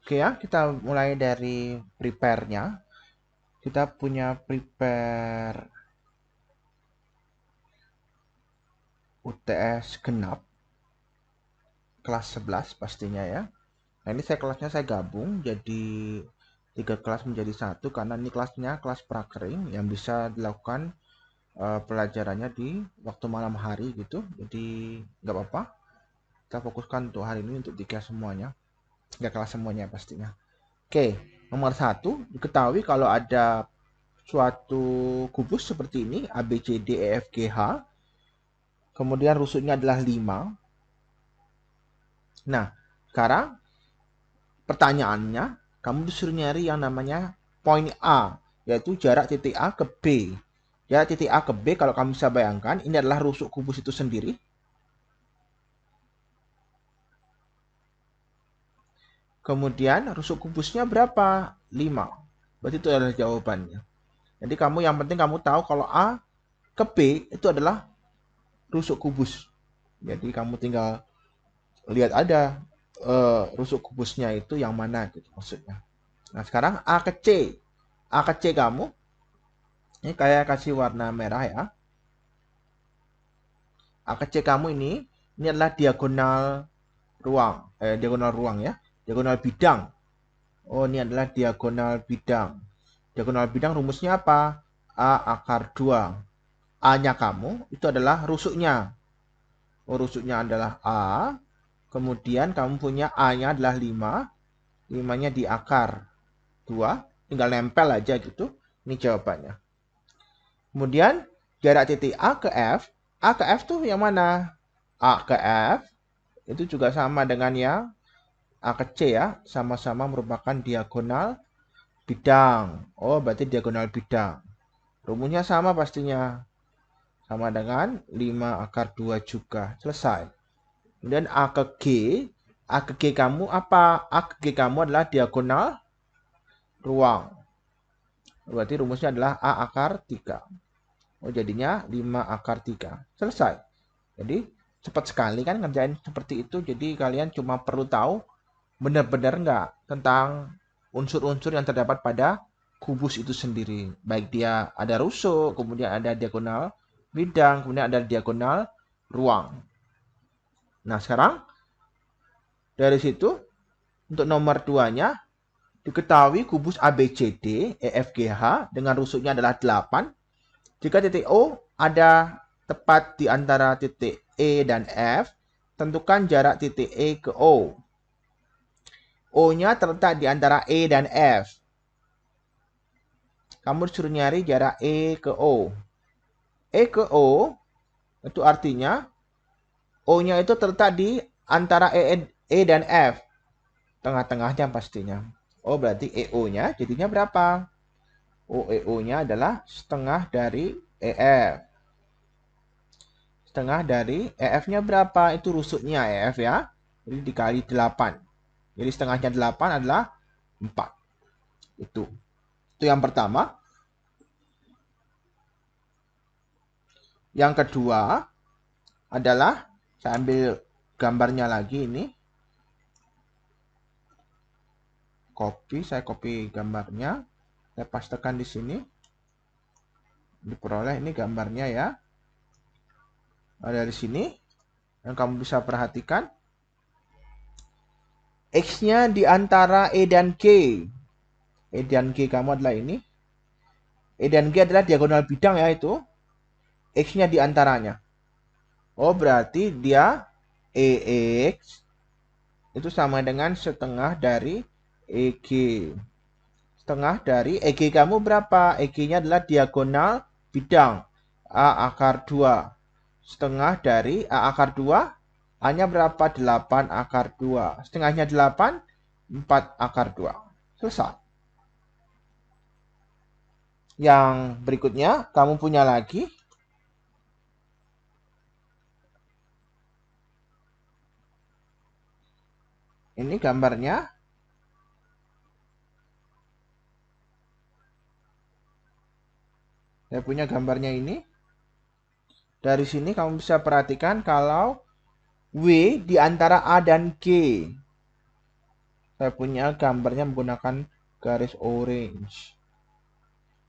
Oke ya, kita mulai dari prepare-nya. Kita punya prepare UTS genap kelas 11 pastinya ya. Nah, ini kelasnya saya gabung jadi 3 kelas menjadi satu karena ini kelas prakering yang bisa dilakukan pelajarannya di waktu malam hari gitu. Jadi nggak apa-apa. Kita fokuskan untuk hari ini untuk 3 kelas semuanya pastinya. Oke, nomor 1 diketahui kalau ada suatu kubus seperti ini A, B, C, D, E, F, G, H. Kemudian rusuknya adalah 5. Nah, sekarang pertanyaannya, kamu disuruh nyari yang namanya poin A, yaitu jarak titik A ke B. Jarak titik A ke B, kalau kamu bisa bayangkan, ini adalah rusuk kubus itu sendiri. Kemudian rusuk kubusnya berapa? 5. Berarti itu adalah jawabannya. Jadi kamu yang penting kamu tahu kalau A ke B itu adalah rusuk kubus. Jadi kamu tinggal lihat ada rusuk kubusnya itu yang mana gitu maksudnya. Nah, sekarang A ke C. A ke C kamu, ini kayak kasih warna merah ya. A ke C kamu ini adalah diagonal ruang ya. Diagonal bidang. Oh, ini adalah diagonal bidang. Diagonal bidang rumusnya apa? A akar 2. A-nya kamu itu adalah rusuknya. Oh, rusuknya adalah A. Kemudian kamu punya A-nya adalah 5. 5-nya di akar 2. Tinggal nempel aja gitu. Ini jawabannya. Kemudian jarak titik A ke F. A ke F tuh yang mana? A ke F itu juga sama dengan yang A ke C ya. Sama-sama merupakan diagonal bidang. Oh, berarti diagonal bidang. Rumusnya sama pastinya. Sama dengan 5 akar 2 juga. Selesai. Kemudian A ke G. A ke G kamu apa? A ke G kamu adalah diagonal ruang. Berarti rumusnya adalah A akar 3. Oh, jadinya 5 akar 3. Selesai. Jadi, cepat sekali kan ngerjain seperti itu. Jadi, kalian cuma perlu tahu benar-benar nggak tentang unsur-unsur yang terdapat pada kubus itu sendiri. Baik dia ada rusuk, kemudian ada diagonal bidang, kemudian ada diagonal ruang. Nah, sekarang dari situ untuk nomor 2-nya diketahui kubus ABCD EFGH dengan rusuknya adalah 8. Jika titik O ada tepat di antara titik E dan F, tentukan jarak titik E ke O. O-nya terletak di antara E dan F. Kamu disuruh nyari jarak E ke O. E ke O itu artinya O-nya itu terletak di antara E dan F. Tengah-tengahnya pastinya. Oh, berarti EO-nya jadinya berapa? EO-nya adalah setengah dari EF. Setengah dari EF-nya berapa? Itu rusuknya EF ya. Jadi dikali 8. Jadi setengahnya 8 adalah 4. Itu yang pertama. Yang kedua adalah saya ambil gambarnya lagi ini. Saya copy gambarnya. Saya pastekan di sini. Diperoleh ini gambarnya ya. Ada di sini. Yang kamu bisa perhatikan. X-nya di antara E dan G. E dan G kamu adalah ini. E dan G adalah diagonal bidang ya itu. X-nya di antaranya. Oh, berarti dia EX itu sama dengan setengah dari EG. Setengah dari EG kamu berapa? EG-nya adalah diagonal bidang. A akar 2. Setengah dari A akar 2. A-nya berapa? 8 akar 2. Setengahnya 8, 4 akar 2. Selesai. Yang berikutnya, kamu punya lagi. Ini gambarnya. Saya punya gambarnya ini. Dari sini kamu bisa perhatikan kalau W di antara A dan G. Saya punya gambarnya menggunakan garis orange.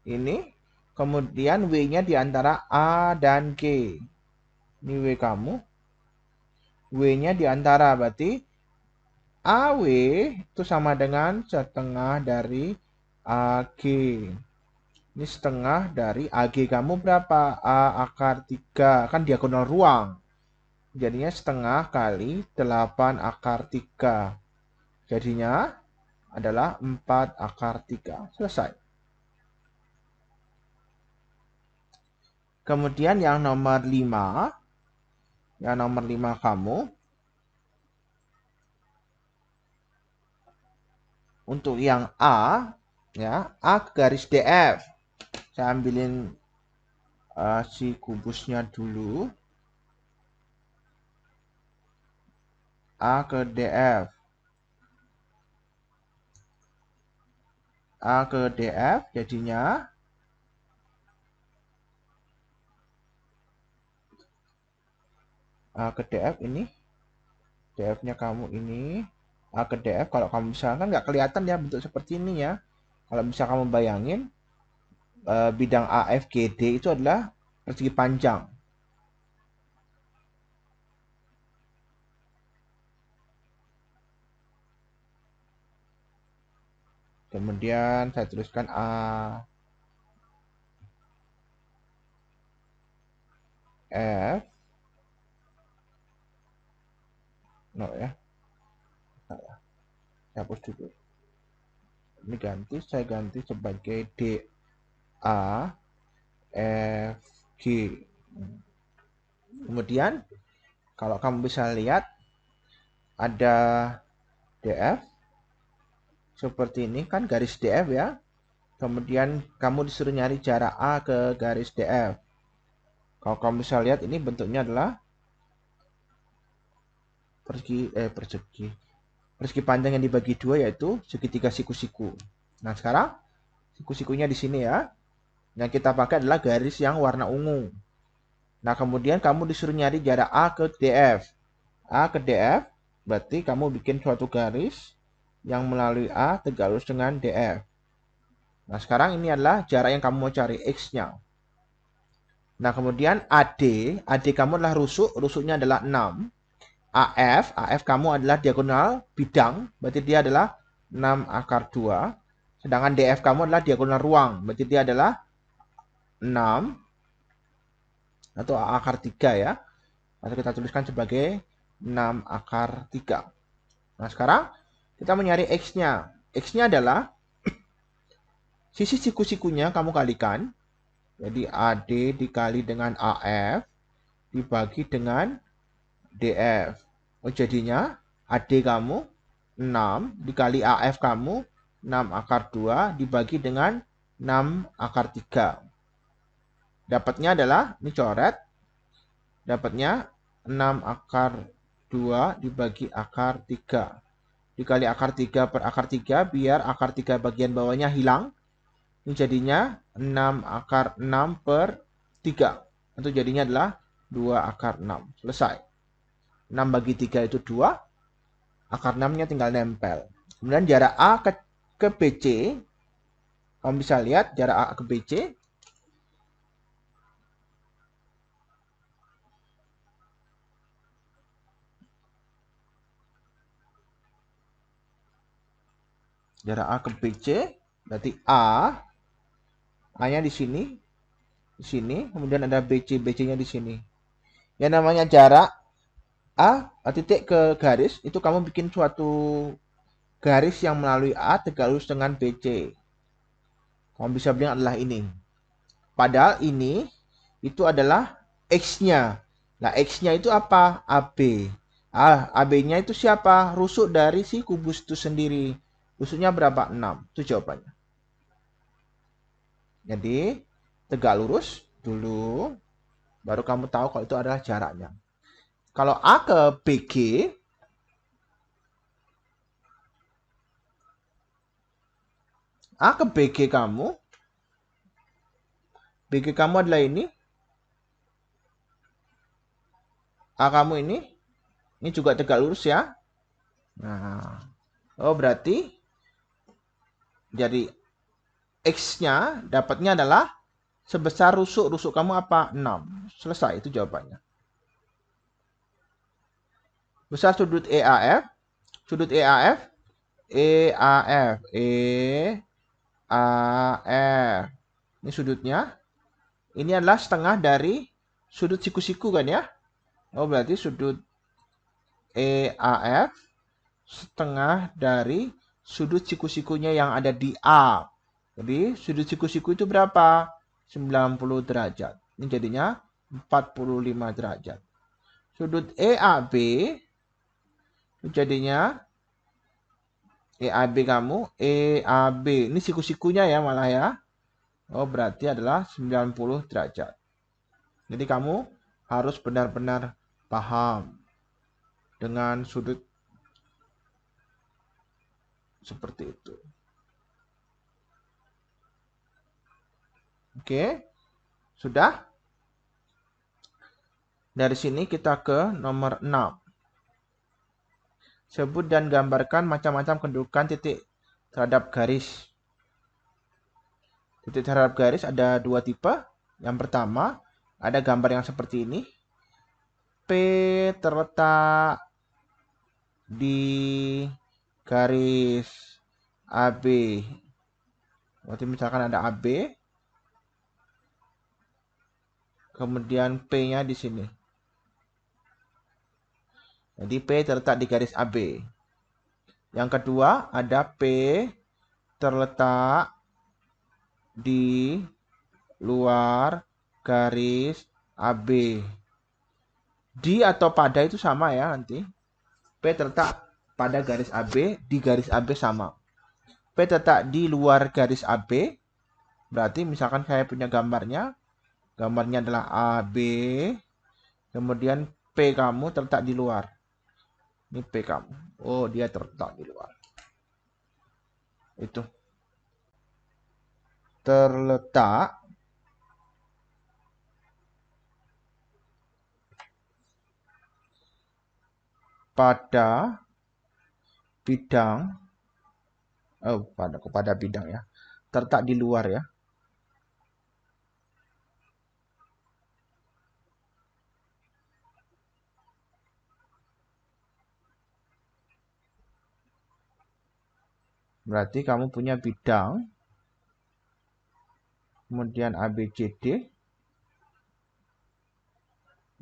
Ini. Kemudian W-nya di antara A dan G. Ini W kamu. W-nya di antara, berarti AW itu sama dengan setengah dari AG. Ini setengah dari AG kamu berapa? A akar 3. Kan diagonal ruang. Jadinya setengah kali 8 akar 3. Jadinya adalah 4 akar 3. Selesai. Kemudian yang nomor 5. Yang nomor 5 kamu. Untuk yang A, ya, A garis DF. Saya ambilin si kubusnya dulu. A ke DF. A ke DF jadinya A ke DF ini. DF-nya kamu ini. A ke DF, kalau kamu misalkan nggak kelihatan ya bentuk seperti ini ya. Kalau bisa kamu bayangin, bidang AFGD itu adalah persegi panjang. Kemudian saya tuliskan A, F, no ya, hapus dulu. Ini ganti, saya ganti sebagai D, A, F, G. Kemudian kalau kamu bisa lihat ada DF seperti ini kan, garis DF ya. Kemudian kamu disuruh nyari jarak A ke garis DF. Kalau kamu bisa lihat ini bentuknya adalah persegi panjang yang dibagi dua, yaitu segitiga siku-siku. Nah sekarang siku-sikunya di sini ya. Yang kita pakai adalah garis yang warna ungu. Nah kemudian kamu disuruh nyari jarak A ke DF. A ke DF berarti kamu bikin suatu garis yang melalui A tegak lurus dengan DF. Nah sekarang ini adalah jarak yang kamu mau cari, X-nya. Nah kemudian AD kamu adalah rusuknya adalah 6. AF kamu adalah diagonal bidang, berarti dia adalah 6 akar 2. Sedangkan DF kamu adalah diagonal ruang, berarti dia adalah 6 atau A akar 3 ya. Atau kita tuliskan sebagai 6 akar 3. Nah sekarang kita mencari X-nya. X-nya adalah sisi siku-sikunya kamu kalikan. Jadi AD dikali dengan AF dibagi dengan DF. Oh jadinya AD kamu 6 dikali AF kamu 6 akar 2 dibagi dengan 6 akar 3. Dapatnya adalah, ini coret, dapatnya 6 akar 2 dibagi akar 3. Dikali akar 3 per akar 3 biar akar 3 bagian bawahnya hilang. Ini jadinya 6 akar 6 per 3. Itu jadinya adalah 2 akar 6. Selesai. 6 bagi 3 itu 2. Akar 6-nya tinggal nempel. Kemudian jarak A ke BC. Kamu bisa lihat jarak A ke BC. Jarak A ke BC. Berarti A-nya di sini. Di sini. Kemudian ada BC. BC-nya di sini. Yang namanya jarak A titik ke garis, itu kamu bikin suatu garis yang melalui A tegak lurus dengan BC. Kamu bisa bilang adalah ini. Padahal ini itu adalah X-nya. Nah, X-nya itu apa? AB. AB-nya itu siapa? Rusuk dari si kubus itu sendiri. Rusuknya berapa? 6. Itu jawabannya. Jadi, tegak lurus dulu. Baru kamu tahu kalau itu adalah jaraknya. Kalau A ke BG, A ke BG kamu adalah ini. A kamu ini juga tegak lurus ya. Nah, Oh, berarti jadi X-nya dapatnya adalah sebesar rusuk. Rusuk kamu apa? 6. Selesai, itu jawabannya. Besar sudut EAF. Sudut EAF. EAF. EAF. Ini sudutnya. Ini adalah setengah dari sudut siku-siku kan ya? Oh, berarti sudut EAF setengah dari sudut siku-sikunya yang ada di A. Jadi sudut siku-siku itu berapa? 90 derajat. Ini jadinya 45 derajat. Sudut EAB itu jadinya EAB kamu, EAB. Ini siku-sikunya ya malah ya. Oh, berarti adalah 90 derajat. Jadi kamu harus benar-benar paham dengan sudut seperti itu. Oke, sudah? Dari sini kita ke nomor 6. Sebut dan gambarkan macam-macam kedudukan titik terhadap garis. Titik terhadap garis ada dua tipe. Yang pertama, ada gambar yang seperti ini. P terletak di garis AB. Berarti misalkan ada AB, kemudian P-nya di sini. Jadi P terletak di garis AB. Yang kedua, ada P terletak di luar garis AB. Di atau pada itu sama ya nanti. P terletak pada garis AB, di garis AB sama. P terletak di luar garis AB, berarti misalkan saya punya gambarnya. Gambarnya adalah AB, kemudian P kamu terletak di luar. Ini P kamu. Oh, dia terletak di luar. Itu. Terletak pada bidang kepada bidang ya. Terletak di luar ya. Berarti kamu punya bidang, kemudian ABCD,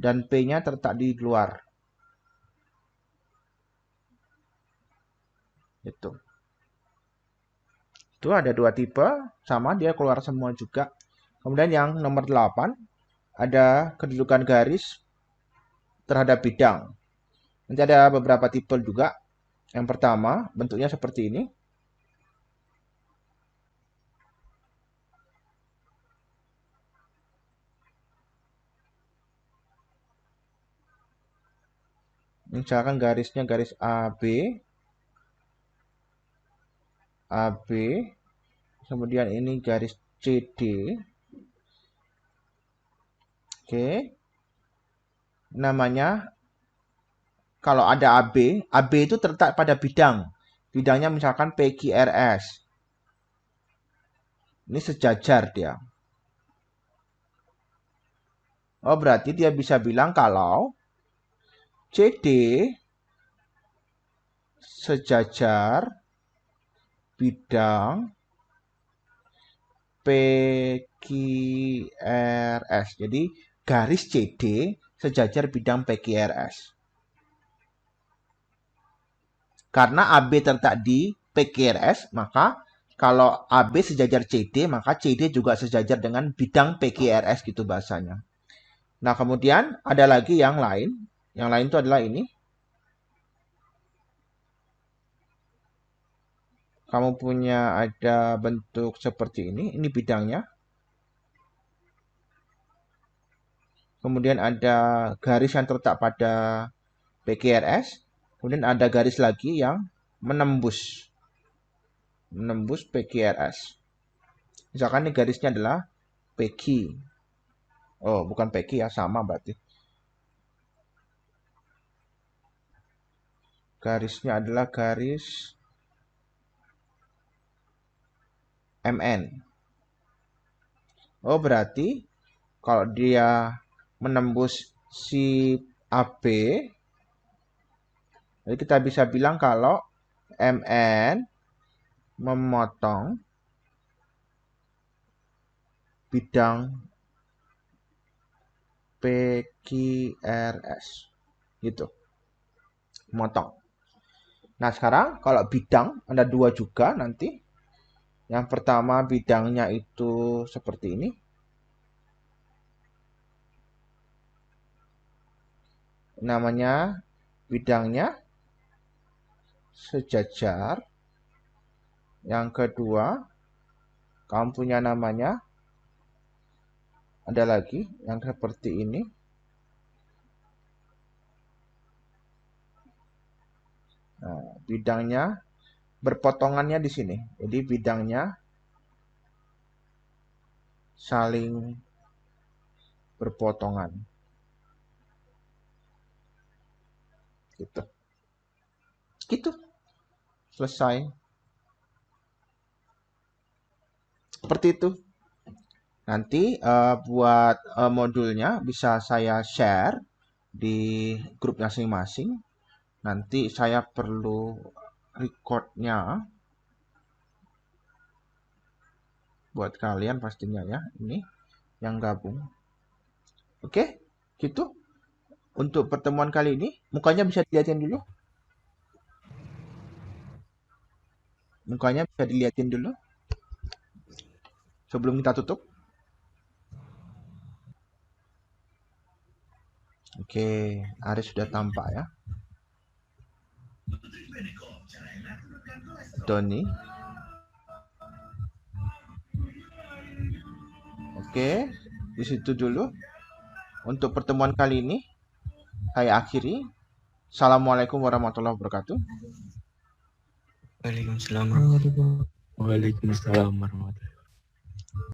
dan P-nya terletak di luar. Itu. Itu ada dua tipe, sama dia keluar semua juga. Kemudian yang nomor 8, ada kedudukan garis terhadap bidang. Nanti ada beberapa tipe juga. Yang pertama, bentuknya seperti ini. Misalkan garisnya garis AB, AB, kemudian ini garis CD. Oke. Namanya, kalau ada AB, AB itu terletak pada bidang. Bidangnya misalkan PQRS. Ini sejajar dia. Oh, berarti dia bisa bilang kalau CD sejajar bidang PQRS. Jadi garis CD sejajar bidang PQRS. Karena AB terletak di PQRS, maka kalau AB sejajar CD, maka CD juga sejajar dengan bidang PQRS gitu bahasanya. Nah, kemudian ada lagi yang lain. Yang lain itu adalah ini. Kamu punya ada bentuk seperti ini bidangnya. Kemudian ada garis yang terletak pada PQRS. Kemudian ada garis lagi yang menembus PQRS. Misalkan ini garisnya adalah PQ. Oh, bukan PQ ya, sama berarti. Garisnya adalah garis MN. Oh, berarti kalau dia menembus si AB, jadi kita bisa bilang kalau MN memotong bidang PQRS. Gitu. Memotong. Nah, sekarang kalau bidang ada dua juga nanti. Yang pertama bidangnya itu seperti ini. Namanya bidangnya sejajar. Yang kedua, kamu punya namanya ada lagi yang seperti ini. Nah, bidangnya berpotongannya di sini. Jadi bidangnya saling berpotongan. Gitu. Gitu. Selesai. Seperti itu. Nanti buat modulnya bisa saya share di grup masing-masing. Nanti saya perlu recordnya buat kalian pastinya ya. Ini yang gabung. Oke, gitu. Untuk pertemuan kali ini, mukanya bisa dilihatin dulu. Mukanya bisa dilihatin dulu. Sebelum kita tutup. Oke, Aris sudah tampak ya. Tony. Oke, di situ dulu. Untuk pertemuan kali ini, saya akhiri. Assalamualaikum warahmatullahi wabarakatuh. Waalaikumsalam warahmatullahi wabarakatuh.